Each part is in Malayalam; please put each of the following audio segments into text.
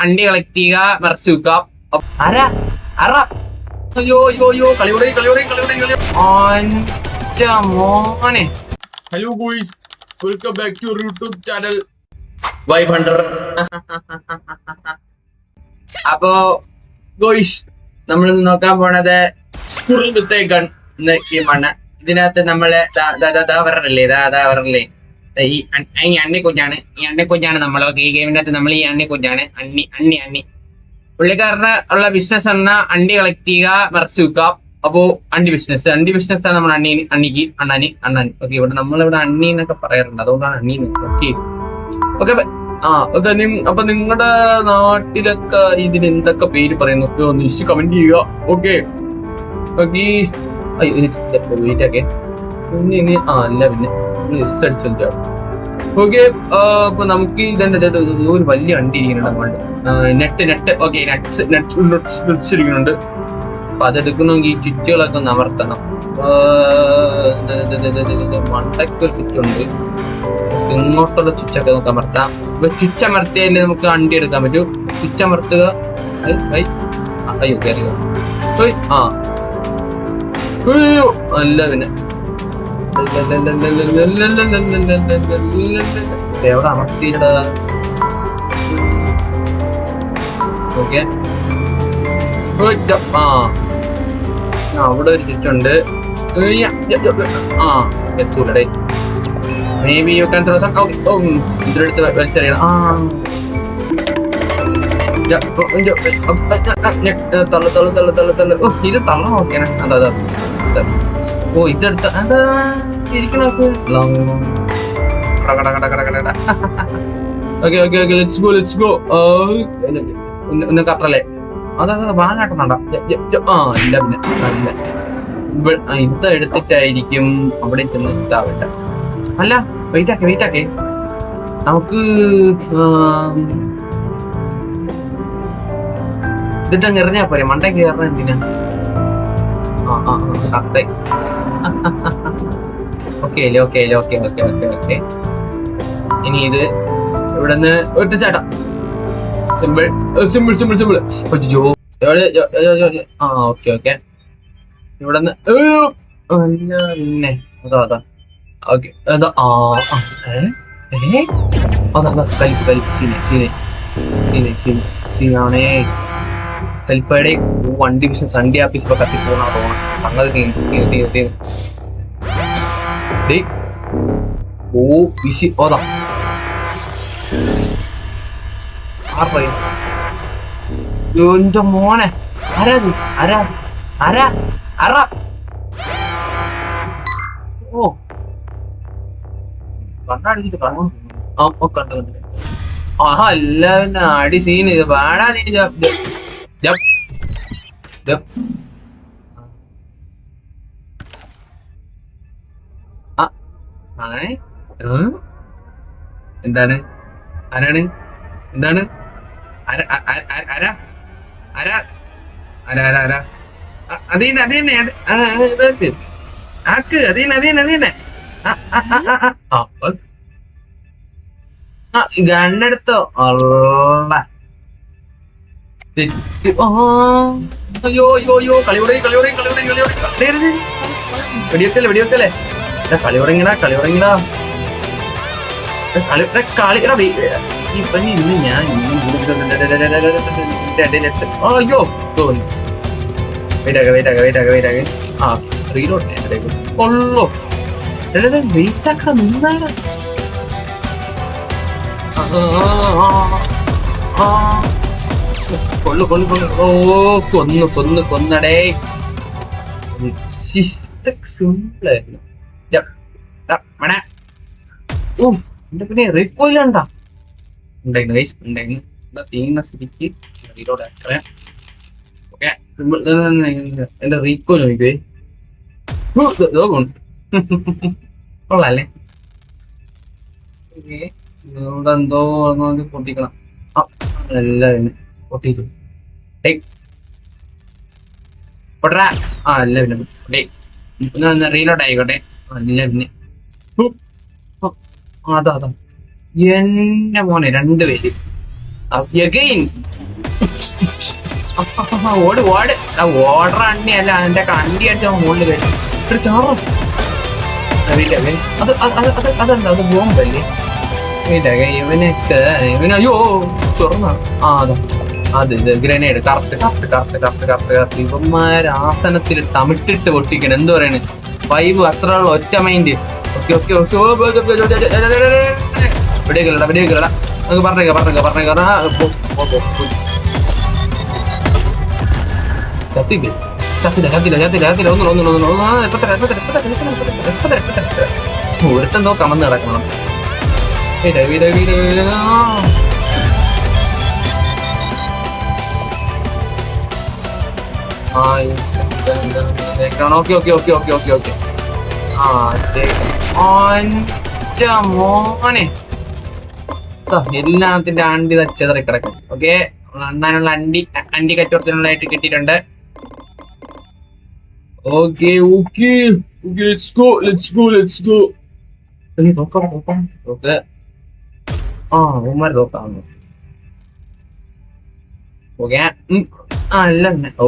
അണ്ടി കളക്ട് ചെയ്യുക, മറച്ചു വെക്കുക. ആരാ ആരാ അയ്യോ അയ്യോ അയ്യോ മോനെ. Hello guys, welcome back to YouTube channel vibe hunter. അപ്പോ ഗോയ്സ്, നമ്മൾ നോക്കാൻ പോണത് സ്കുറിൽ വിത്ത് എ ഗൺ എന്ന ഗെയിമാണ്. ഇതിനകത്ത് നമ്മള് വരല്ലേ ഈ അണ്ണിക്കുഞ്ഞാണ് നമ്മൾ. ഈ ഗെയിമിനകത്ത് നമ്മൾ ഈ അണ്ണിക്കുഞ്ഞാണ്. അണ്ണി പുള്ളിക്കാരന് ഉള്ള ബിസിനസ് എന്ന അണ്ടി കളക്ട് ചെയ്യുക, മറച്ചു വെക്കുക. അപ്പോ അണ്ടി ബിസിനസ് ആണ് നമ്മൾ അണ്ണാനി. ഓക്കെ, ഇവിടെ നമ്മളിവിടെ അണ്ണി എന്നൊക്കെ പറയാറുണ്ട്, അതുകൊണ്ടാണ് അണ്ണി. ഓക്കെ അപ്പൊ നിങ്ങളുടെ നാട്ടിലൊക്കെ ഇതിന് എന്തൊക്കെ പേര് പറയുന്നു ഒന്ന് ഇഷ്ടം കമന്റ് ചെയ്യുക. ഓക്കെ വെയിറ്റ് ആക്കെ അല്ല പിന്നെ അടിച്ചു. ഓക്കെ, അപ്പൊ നമുക്ക് ഇതെന്താ ഒരു വലിയ അണ്ടി ഇരിക്കുന്നുണ്ട്. നെറ്റ് ഓക്കെ, നട്ട്സ് ഇരിക്കുന്നുണ്ട്. അപ്പൊ അതെടുക്കണമെങ്കിൽ ഈ ചുറ്റുകളൊക്കെ ഒന്ന് അമർത്തണം. മണ്ടയ്ക്കൊരു ചുറ്റുണ്ട്, ഇങ്ങോട്ടുള്ള ചുറ്റൊക്കെ നമുക്ക് അമർത്താം. ഇപ്പൊ ചുറ്റമർത്തിയാലേ നമുക്ക് അണ്ടി എടുക്കാൻ പറ്റൂ. ചുറ്റമർത്തുക. അയ്യോ കയറി അല്ല പിന്നെ എവിടെ അമർത്തിയിട. ഓക്കെ, അവിടെ ഒരു ചുറ്റുണ്ട്. എത്തൂലേ. May be you can throw some. ഇതിലെടുത്ത് വലിച്ചെറിയണം. ഇത് തള്ള നോക്കിയാണ്. അതാ ഇതെടുത്ത എന്താ ഇരിക്കണ. Let's go. ഒന്ന് കത്രല്ലേ. അതാ വാങ്ങാട്ടുന്നുണ്ടോ? ഇല്ല പിന്നെ നല്ല ഇത് എടുത്തിട്ടായിരിക്കും അവിടെ ചെന്ന് ഇതാവട്ടെ. അല്ല വെയിറ്റ് ആക്കേ നമുക്ക് ഇതിട്ടങ്ങ് എറിഞ്ഞാ പോരെ. മണ്ടയ്ക്ക് കയറണ എന്തിനാ? കത്തെ. ഓക്കെ. ഇനി ഇത് ഇവിടെ നിന്ന് ഒറ്റച്ചാട്ടം. സിമ്പിൾ. അയ്യോ ഓക്കെ ഇവിടെ നിന്ന് പിന്നെ അതാ ഓക്കെ. അതാ സീനാണേ. കൽപ്പയുടെ വണ്ടി ബിസിനസ് അണ്ടി ആഫീസ് ഇപ്പൊ കത്തി പോണ സംഗതി തീർന്നു. എന്റെ മോനെ ആരാ ഓ കണ്ടടിച്ചിട്ട് കണ്ടു. അല്ല പിന്നെ അടി സീൻ ഇത് വേടാ. നീ എന്താണ് ആരാണ് എന്താണ് അതന്നെ ആക്ക് അതന്നെ ഗണ്ണെടുത്തോ. അയ്യോ വെടിവെക്കല്ലേ. കളി തുടങ്ങിടാ ഇന്ന് ഞാൻ അയ്യോ തോന്നി. Wait reload കൊള്ളോ. വെയിറ്റ് ആക്കാൻ നിന്നാണ്. കൊന്നടേ. സിമ്പിളായിരുന്നു. പിന്നെ റീക്കോയിലുണ്ടാ ഉണ്ടായിരുന്നു സ്ഥിതിക്ക് റീലോഡ് ആക്കാം. ഓക്കെ, എന്റെ റീക്കോയിൽ നോക്കിയേ. കൊള്ളാല്ലേ. ഇവിടെ എന്തോ പൊട്ടിക്കണം. എല്ലാം പൊട്ടിച്ചു പൊട്ടറാ. അല്ല പിന്നെ റീലോഡ് ആയിക്കോട്ടെ. അല്ല പിന്നെ അതാ എന്റെ മോനെ രണ്ടുപേര്. ഓട് ഓട് ഓർഡർ അണ്ണി അല്ല എന്റെ കണ്ടി അടിച്ച മുകളിൽ കഴിഞ്ഞു ചാറും അതെന്താ അത് ബോംബല്ലേ ഇവന് അയ്യോ തുറന്ന അത് ഇത് ഗ്രനേഡ് കറക്റ്റ് ഇവന്മാർ ആസനത്തിൽ തമിട്ടിട്ട് പൊട്ടിക്കണം എന്ത് പറയണ് 5 അത്ര ഉള്ള ഒറ്റ മൈൻഡ് വെടികള നമുക്ക് പറഞ്ഞേക്ക ഒരുത്തെന്തോ കമന്ന് കിടക്കണം ഓക്കെ മോനെ എല്ലാത്തിന്റെ അണ്ടി ചെതറി കിടക്കും. ഓക്കെ അണ്ണാനുള്ള അണ്ടി കച്ചവടത്തിനുള്ളതായിട്ട് കിട്ടിയിട്ടുണ്ട്. ഓക്കെ ഉമ്മാര് നോക്കാവുന്നു. ഓക്കെ അല്ല ഓ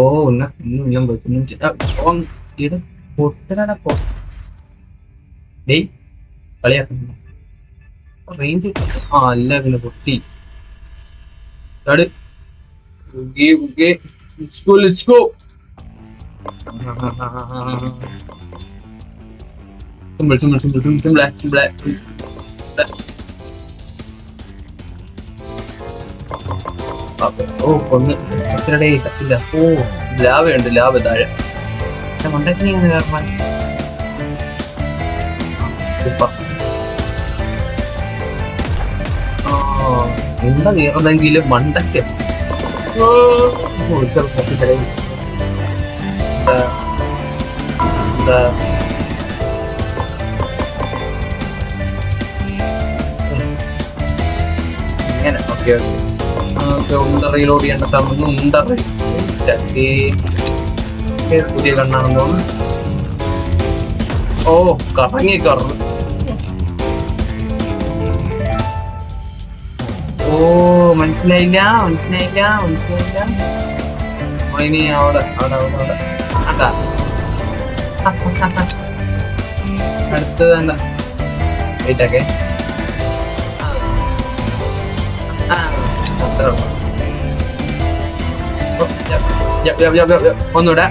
കളിയാക്കുന്നു റേഞ്ച് അല്ല പിന്നെ പൊട്ടി ഓ ഒന്ന് കത്തില്ല. ഓ ലാവയുണ്ട് ലാവ താഴെ മണ്ടത്തിന് ഇങ്ങനെ കാരണം എന്താ വേറെന്തെങ്കിലും മണ്ടയ്ക്ക് ഇങ്ങനെ ഓക്കെ ഉണ്ടറയിലോട് ചെയ്യേണ്ട സമയം ഉണ്ടറ പുതിയ കണ്ണാണെന്ന് തോന്നുന്നു. ഓ കറങ്ങി ഓ മനസ്സിലായില്ല ഇനി അവിടെ അതാ അടുത്തത് എന്താ വെയിറ്റൊക്കെ ഒന്നൂടെ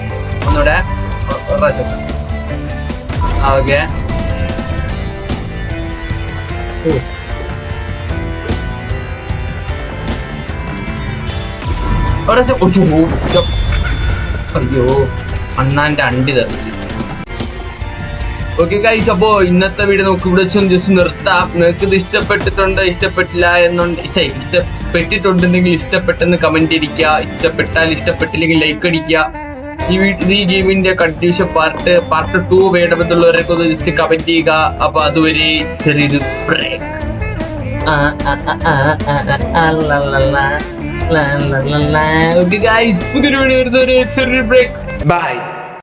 ഓക്കെ അയ്യോ അണ്ണാന്റെ അണ്ടി തെറിച്ചു. ഓക്കെ ഗൈസ്, അപ്പോ ഇന്നത്തെ വീഡിയോ നമുക്ക് ഇവിടെ ജസ്റ്റ് നിർത്താം. നിങ്ങൾക്ക് ഇത് ഇഷ്ടപ്പെട്ടില്ല ഇഷ്ടപ്പെട്ടിട്ടുണ്ടെങ്കിൽ ഇഷ്ടപ്പെട്ടെന്ന് കമന്റ് ഇരിക്കുക. ഇഷ്ടപ്പെട്ടില്ലെങ്കിൽ ലൈക്ക് അടിക്കുക. ഈ ഗെയിമിന്റെ കണ്ടീഷൻ പാർട്ട് 2 വേണമെന്നുള്ളവരൊക്കെ ഒന്ന് ജസ്റ്റ് കമന്റ് ചെയ്യുക. അപ്പൊ അതുവരെ ചെറിയൊരു ബ്രേക്ക്. Okay guys, പുതിയൊരു വീഡിയോ വരുന്നവരെ ചെറിയൊരു ബ്രേക്ക്. ബൈ.